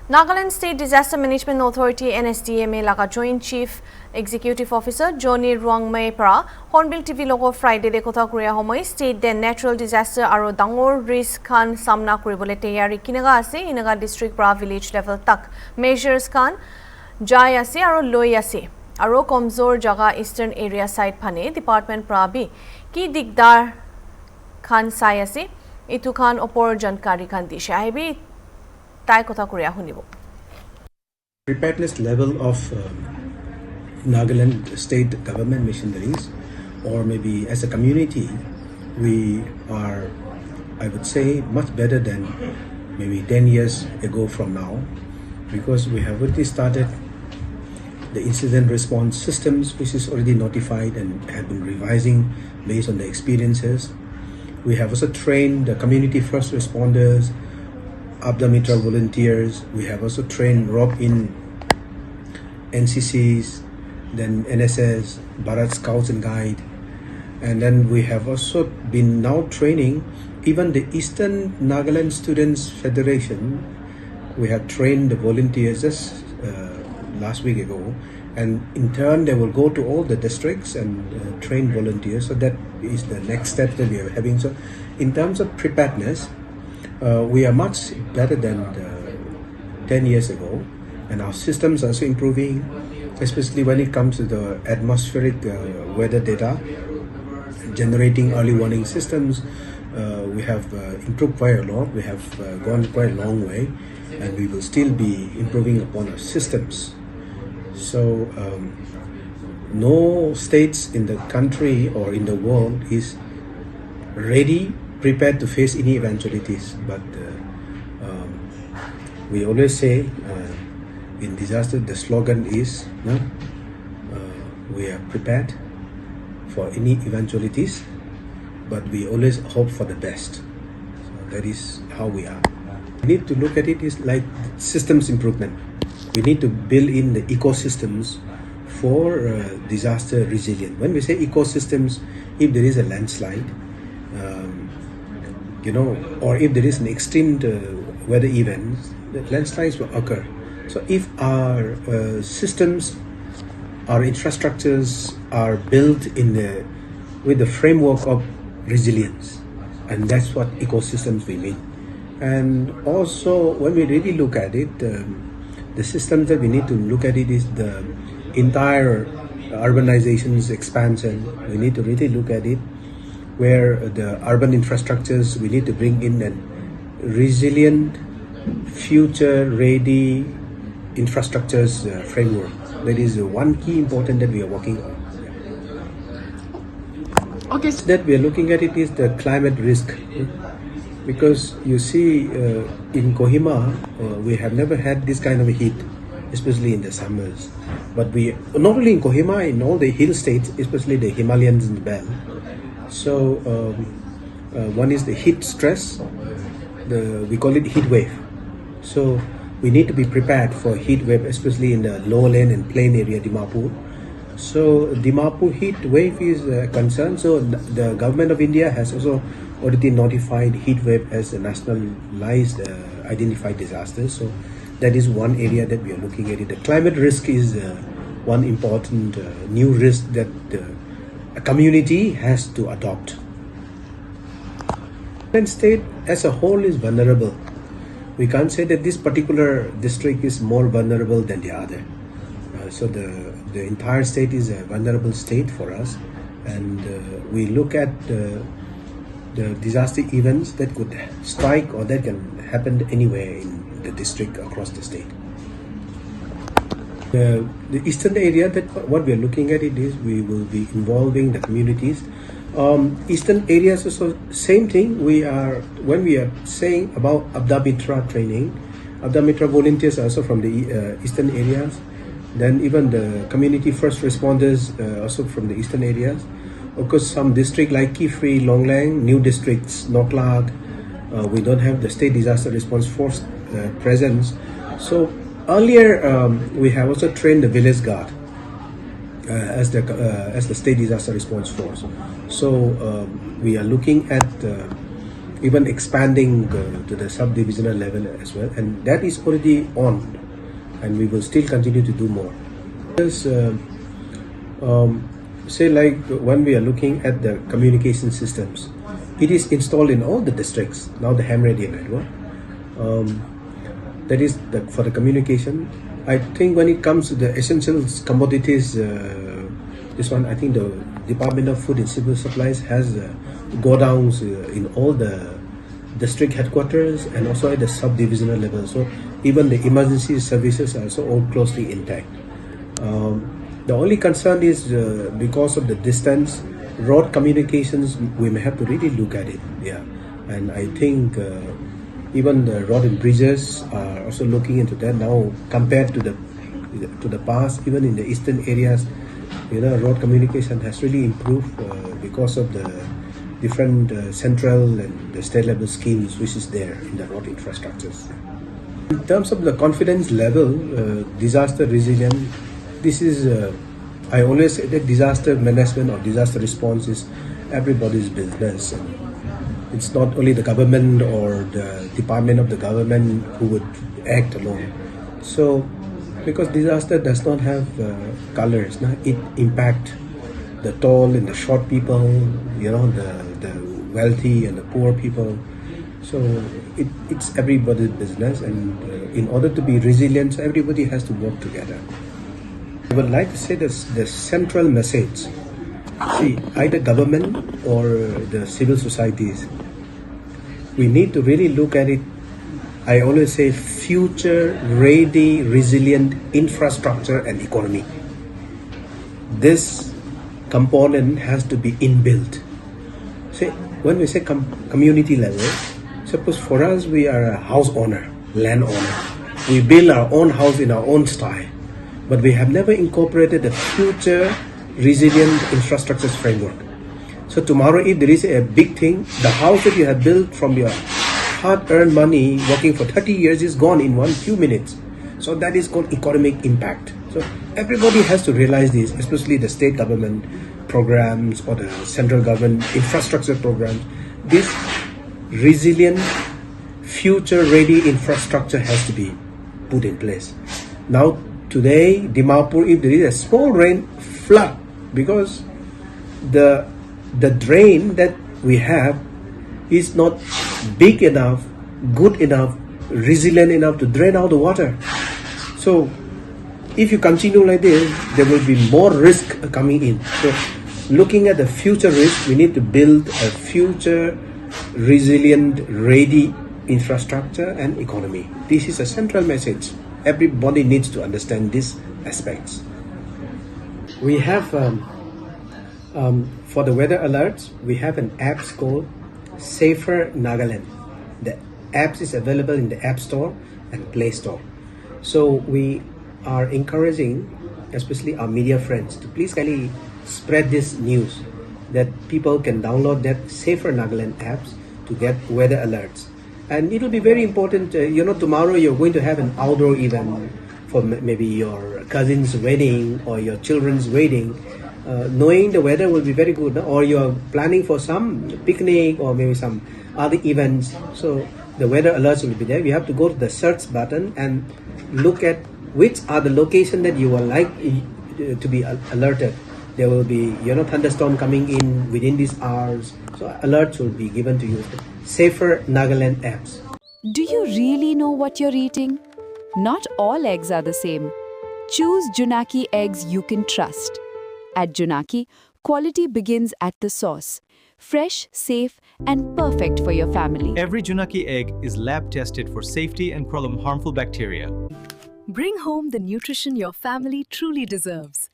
Nagaland State Disaster Management Authority Nsdma laga Joint Chief Executive Officer Johnny Ruangmei para Hornbill TV logo Friday de kotha kuria homoi state de natural disaster aro dangor risk khan samna kuribole tayari kinaga ase inaga district para village level tak measures khan jai ase aro loi ase aro komzor jaga eastern area side phane department para bi ki digdar khan sai ase itu khan opor jankari khan dishe aibi Preparedness level of Nagaland state government missionaries, or maybe as a community, we are, I would say, much better than maybe 10 years ago from now, because we have already started the incident response systems, which is already notified and have been revising based on the experiences. We have also trained the community first responders, Abda Mitra volunteers. We have also trained ROP-in NCCs, then NSS, Bharat Scouts and Guide, and then we have also been now training even the Eastern Nagaland Students Federation. We have trained the volunteers just last week ago, and in turn they will go to all the districts and train volunteers. So that is the next step that we are having. So in terms of preparedness, we are much better than 10 years ago, and our systems are also improving, especially when it comes to the atmospheric weather data, generating early warning systems. We have improved quite a lot. We have gone quite a long way, and we will still be improving upon our systems. So no states in the country or in the world is prepared to face any eventualities, but we always say in disaster the slogan is we are prepared for any eventualities, but we always hope for the best. So that is how we are. We need to look at it is like systems improvement. We need to build in the ecosystems for disaster resilience. When we say ecosystems, if there is a landslide, or if there is an extreme weather event, the landslides will occur. So if our systems, our infrastructures are built with the framework of resilience, and that's what ecosystems we mean. And also, when we really look at it, the systems that we need to look at it is the entire urbanization's expansion. We need to really look at it, where the urban infrastructures, we need to bring in a resilient, future-ready infrastructures framework. That is one key important that we are working on. Okay. That we are looking at it is the climate risk. Because you see, in Kohima, we have never had this kind of a heat, especially in the summers. But we, not only in Kohima, in all the hill states, especially the Himalayas and the belt. So one is the heat stress, we call it heat wave. So we need to be prepared for heat wave, especially in the lowland and plain area, Dimapur. So Dimapur heat wave is a concern. So the government of India has also already notified heat wave as a nationalized identified disaster. So that is one area that we are looking at it. The climate risk is one important new risk that a community has to adopt. The state as a whole is vulnerable. We can't say that this particular district is more vulnerable than the other. So the entire state is a vulnerable state for us, and we look at the disaster events that could strike or that can happen anywhere in the district across the state. The eastern area, that what we are looking at it is we will be involving the communities. Eastern areas also same thing. When we are saying about Abda Mitra training, Abda Mitra volunteers are also from the eastern areas. Then even the community first responders also from the eastern areas. Of course, some district like Kifri, Longlang, new districts, Noklag, we don't have the state disaster response force presence. So earlier, we have also trained the village guard as the state disaster response force. So we are looking at even expanding to the subdivisional level as well, and that is already on, and we will still continue to do more. Because, say like when we are looking at the communication systems, it is installed in all the districts now, the ham radio network. That is for the communication. I think when it comes to the essentials commodities, this one, I think the Department of Food and Civil Supplies has go-downs in all the district headquarters and also at the subdivisional level. So even the emergency services are also all closely intact. The only concern is because of the distance, road communications, we may have to really look at it. Yeah, and I think even the road and bridges are also looking into that now compared to the past. Even in the eastern areas, road communication has really improved because of the different central and the state level schemes which is there in the road infrastructures. In terms of the confidence level, disaster resilience, this is I always say that disaster management or disaster response is everybody's business. It's not only the government or the department of the government who would act alone. So, because disaster does not have colors, it impacts the tall and the short people, the wealthy and the poor people. So it's everybody's business, and in order to be resilient, everybody has to work together. I would like to say this, the central message. See, either government or the civil societies, we need to really look at it. I always say future ready, resilient infrastructure and economy. This component has to be inbuilt. See, when we say community level, suppose for us we are a house owner, land owner. We build our own house in our own style, but we have never incorporated the future resilient infrastructure framework. So tomorrow, if there is a big thing, the house that you have built from your hard-earned money, working for 30 years, is gone in few minutes. So that is called economic impact. So everybody has to realize this, especially the state government programs or the central government infrastructure programs. This resilient, future-ready infrastructure has to be put in place. Now, today, Dimapur, if there is a small rain, flood, because the drain that we have is not big enough, good enough, resilient enough to drain out the water. So if you continue like this, there will be more risk coming in. So looking at the future risk, we need to build a future resilient, ready infrastructure and economy. This is a central message. Everybody needs to understand these aspects. We have for the weather alerts, we have an app called Safer Nagaland. The app is available in the App Store and Play Store. So we are encouraging, especially our media friends, to please kindly spread this news that people can download that Safer Nagaland apps to get weather alerts. And it will be very important. Tomorrow you're going to have an outdoor event for maybe your cousin's wedding or your children's wedding. Knowing the weather will be very good, or you're planning for some picnic or maybe some other events. So the weather alerts will be there. You have to go to the search button and look at which are the location that you would like to be alerted. There will be thunderstorm coming in within these hours. So alerts will be given to you. Safer Nagaland apps. Do you really know what you're eating? Not all eggs are the same. Choose Junaki eggs you can trust. At Junaki, quality begins at the source. Fresh, safe, and perfect for your family. Every Junaki egg is lab tested for safety and problem harmful bacteria. Bring home the nutrition your family truly deserves.